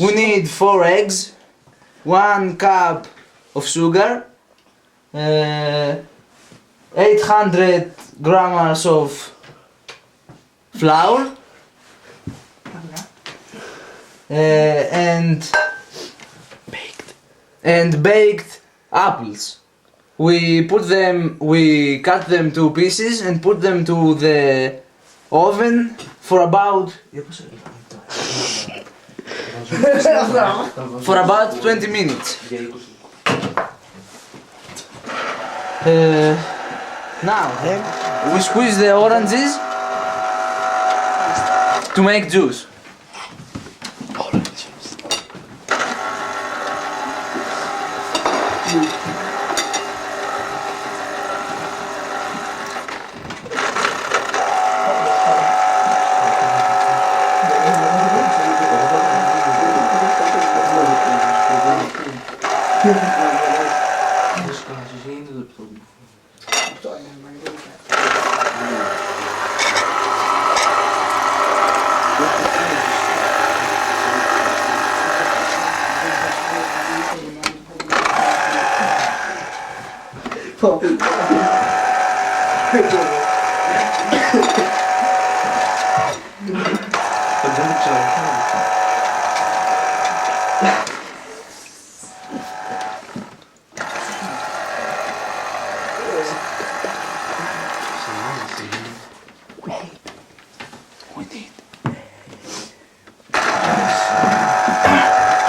We need 4 eggs, 1 cup of sugar, 800 grams of flour, and baked apples. We cut them to pieces and put them to the oven for about 20 minutes. Now we squeeze the oranges to make juice.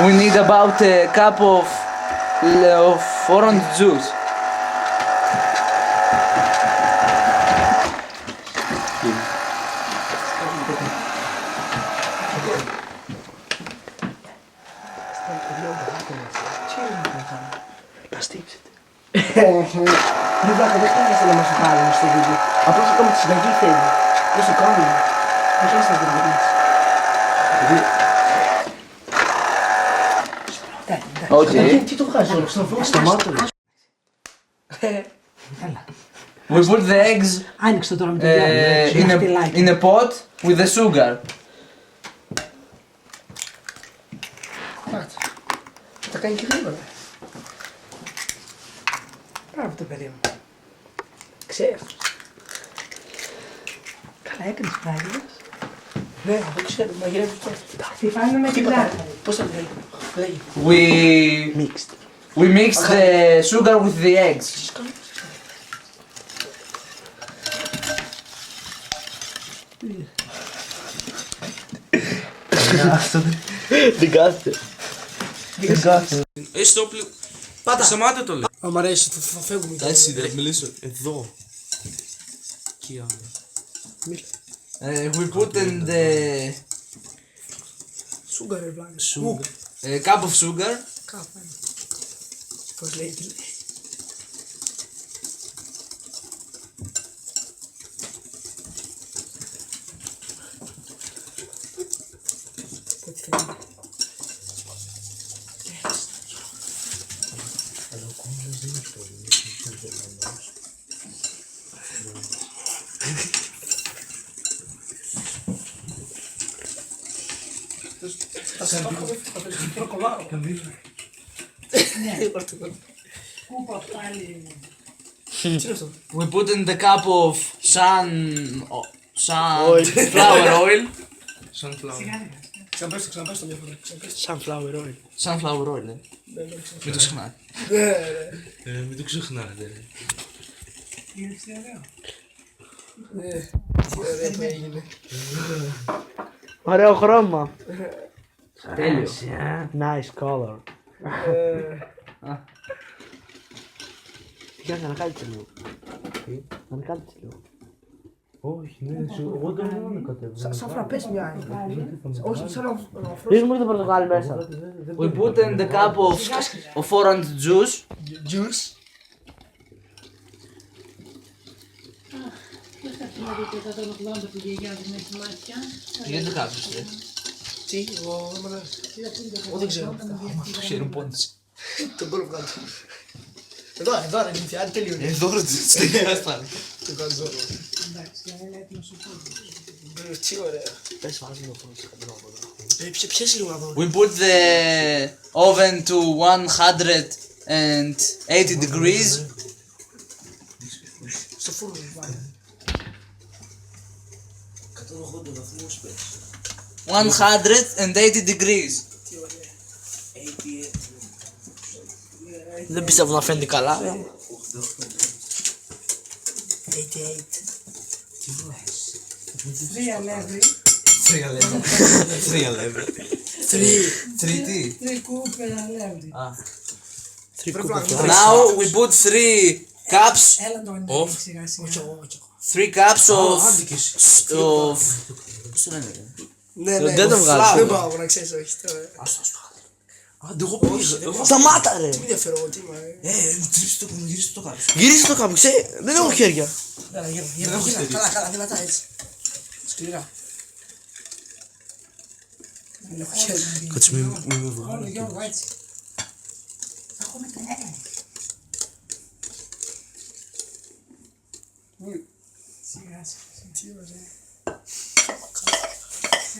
We need about a cup of orange juice. Ρε βλάκα, δεν χρειάζεται να μας το χάρουν στο βίντεο. Απλώς ακόμα τη συνταγή θέλει. Δεν το κάνουμε. Δεν χρειάζεται να το ρωτήσεις. Okay. Τι το βγάζει όλο, στο σταμάτω. We put the eggs Άνοιξε το τώρα με το διάλειμμα. in a pot with the sugar. Θα κάνει και γρήγορα. Μπράβο το παιδί μου. Ξέρεις. Καλά έκανες πράγματος. Ναι, δεν ξέρω, μαγειρεύεις τώρα. Τι φάνε με την λάθη. Πώς θα λέγει. We mixed the sugar with the eggs. Δεν κάθεται. Στο πλοίο. Πάτα. Σταμάτα το λέω. Αν μ' αρέσει, θα φεύγουμε. Κάτσε, δεν μιλήσω. Εδώ. Εκεί άλλο. We put in the Σούγκαρ, ρε βλάκα. cup of sugar. Κάπου. Πώς λέει, τι λέει. Πότε θέλει. Θα σε προκοβάρω. Κούπα πάλι. Τι είναι αυτό. We put in the cup of sunflower oil. Ξαναπες το μια φορά. Sunflower oil. Sunflower oil, μην το ξεχνάτε. Μην το ξεχνάτε. Είναι ωραίο. Τι ωραία που έγινε. Ωραίο χρώμα. Τέλειο. Nice color. Για να κάτσε λίγο. Να κάτσε λίγο. Όχι, ναι, εγώ δεν θέλω να κατέβω. Σαν φραπές μια είναι. Όχι, σαν να Ρίχνουμε και το πορτοκάλι μέσα. We put in the cup of orange juice. Juice. Να δείτε τα τονοκλώντα που γιαγιάζει με τη μάτια. Γιατί το κάνεις, Τι, εγώ δεν ξέρω. το ξέρουν πόντες. Τον κόλλο βγάλω. Εδώ ρε νύχια, αν τελείωνε. Εδώ ρε, στεγιάς πάλι. Το βγάζω εδώ. Εντάξει, για να είναι έτοιμο σου πόδι. Τι ωραία. Πες βάζει το φόνο στο καντρό από εδώ. Πιες λίγο να δω. We put the oven to 180 degrees. Στο φούρνο, βάλε. 180 βαθμούς πες. 180 degrees. Τι ωραία. 88. Δεν πιστεύω να φαίνεται καλά. 88. Τι βάζεις. 3 level. 3 level. 3 τι. 3 cup level. Now we put 3 cups. Έλα το ανοίγει σιγά σιγά. 3 cups of. Πώς το λένε, ρε? Ναι, Δεν το βγάζω. Δεν πάω να ξέρεις, όχι τώρα. Άντε εγώ πήγα. Σταμάτα ρε! Τι με ενδιαφέρω εγώ, τι είμαι. Γυρίστε το κάτω. Γυρίστε το κάπου, ξέρει, δεν έχω χέρια. Έλα, γύρω, καλά, δυνατά έτσι. Σκληρά. Δεν έχω χέρια. Κάτσε μη με Όλο βγάλω. Γιώργο έτσι. Έχω μετρημένο. Σιγά σιγά. Τι ωραία.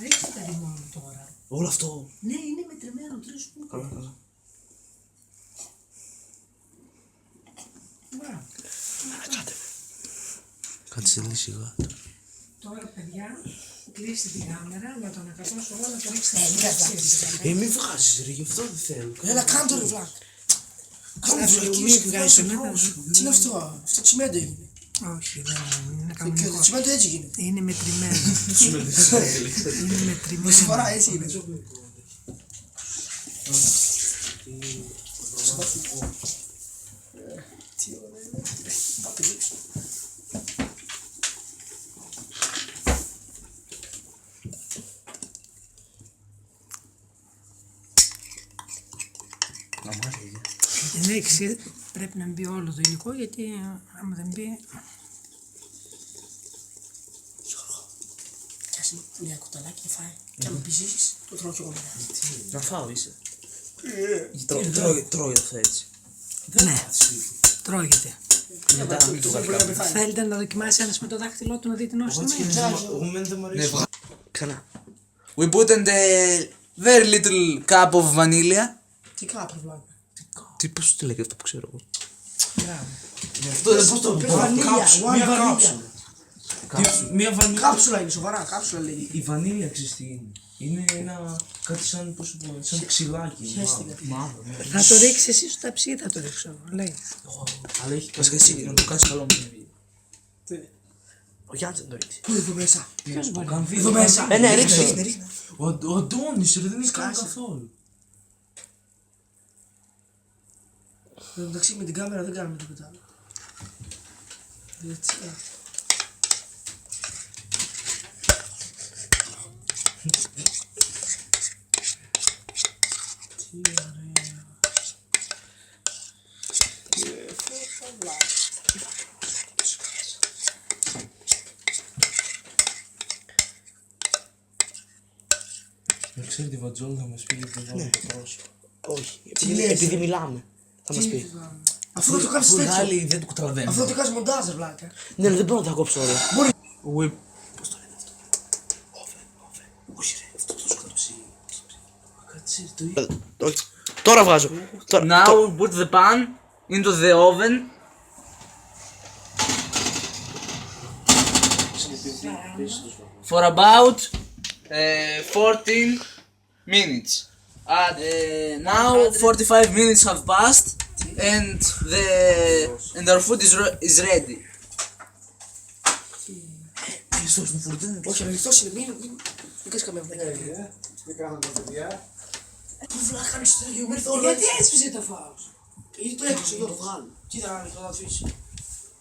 Ρίξτε τα λιμόνι τώρα. Όλο αυτό. Ναι, είναι μετρημένο 3 κουπ. Καλά, καλά. Μπράβο. Κάτσε λίγο σιγά. Τώρα παιδιά, κλείστε τη κάμερα με τον 180 να το ρίξετε. Μη βγάζεις ρε, γι' αυτό δεν θέλω. Έλα, κάνε το ρε βλάκ. Κάνε το μη βγάζεις τον ένα. Τι είναι αυτό, αυτό τσιμέντο έγινε. Όχι, δεν είναι Και κανονικό. το τσιμέντο έτσι γίνεται. Είναι μετρημένο. Είναι μετρημένο. Μισή φορά έτσι είναι. Τι ωραία είναι. Θα πηδήξω. Την 6 πρέπει να μπει όλο το υλικό γιατί άμα δεν μπει. Πιάσε μια κουταλάκι και φάει. Και αν πηζήσεις, το τρώω κι εγώ μετά. Να φάω είσαι. Τρώγε αυτό έτσι. Ναι, τρώγεται. Μετά μην το καρκάμε. Θέλετε να δοκιμάσει ένας με το δάχτυλό του να δει την όση Εγώ μένει δεν μου αρέσει. Ξανά. We put in the very little cup of vanilla. Τι κάπου βλάκα. Τι πώς το λέγεται αυτό που ξέρω εγώ. Πώς το Βανίλια, Μία κάψουλα. Μία βανίλια. Κάψουλα είναι, σοβαρά, κάψουλα λέει. Η βανίλια ξέρεις τι είναι. Είναι ένα κάτι σαν, πώς σου πω, σαν ξυλάκι. Χαίστηκα. Μαύρο. Θα το ρίξει εσύ στο ταψί, θα το ρίξω. Λέει. Αλλά έχει βασικά εσύ να το κάνεις καλό με την Ο Γιάννης δεν το ρίξει. Πού είναι εδώ μέσα. Ποιος μπορεί. Εδώ μέσα. Ναι, ρίξε. Ρίχνε. Ο Αντώνης ρε δεν έχει κάνει Σκάσε. καθόλου. Εντάξει με την κάμερα δεν κάνουμε τίποτα άλλο. Έτσι. Τι ωραία. Δεν ξέρει τη βατζόλα θα μας πει γιατί δεν βάλω το πρόσωπο. Όχι, λες, επειδή μιλάμε. Θα μας πει. Αφού θα το κάνεις Που τέτοιο. άλλοι δεν το καταλαβαίνουν. Αφού θα το κάνεις μοντάζ, βλάκα. Ναι, δεν μπορώ να τα κόψω όλα. Πώς το λένε αυτό. Όχι ρε, αυτό το σκοτώσει. Κάτσε, το είδα. Όχι. Τώρα βγάζω. Now we put the pan into the oven. For about 14 minutes. Now 45 minutes have passed and our food is ready. Χριστός μου φορτώνει. Όχι, ανοιχτός είναι, μην κάνεις καμία βλάκα. Τι κάνετε παιδιά. Πού βλάκα κάνεις το ίδιο, μέχρι όλο Γιατί έτσι. έσπιζε το φάος. Γιατί το έκλεισε, Γιώργο, βγάλω. Κοίτα να ανοιχτό, θα το αφήσει.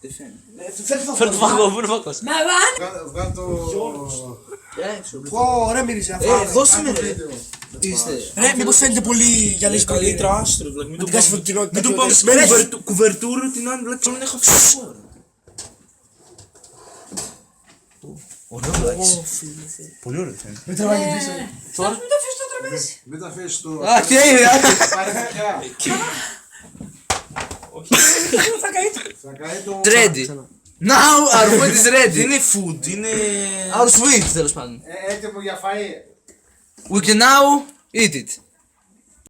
Τι φαίνεται. Φέρ το φαγό, πού είναι ο φαγός. Μα βάν! Βγάλ' το Πω, ρε μύριζε, αφού. Δώσε με ρε. βίντεο. Τι είστε. Ρε, μήπως φαίνεται πολύ γυαλίζει πολύ. Καλύτερα άστρο, δηλαδή μην Με το την κάση πάμε. φωτεινότητα. Μην το πάμε στην κουβερτούρα την άλλη, δηλαδή μην έχω αφήσει. Ωραίο εντάξει. Πολύ ωραίο φαίνεται. Με τραβάει πίσω. Τώρα μην το αφήσεις το τραπέζι. Μην τα αφήσεις το... Α, και είναι. Πάρε χαρτιά. Θα καεί. Θα καεί το... Ready. Now our food is ready. Είναι food, είναι... Our sweet τέλος πάντων. Έτοιμο για φαΐ. we can now eat it.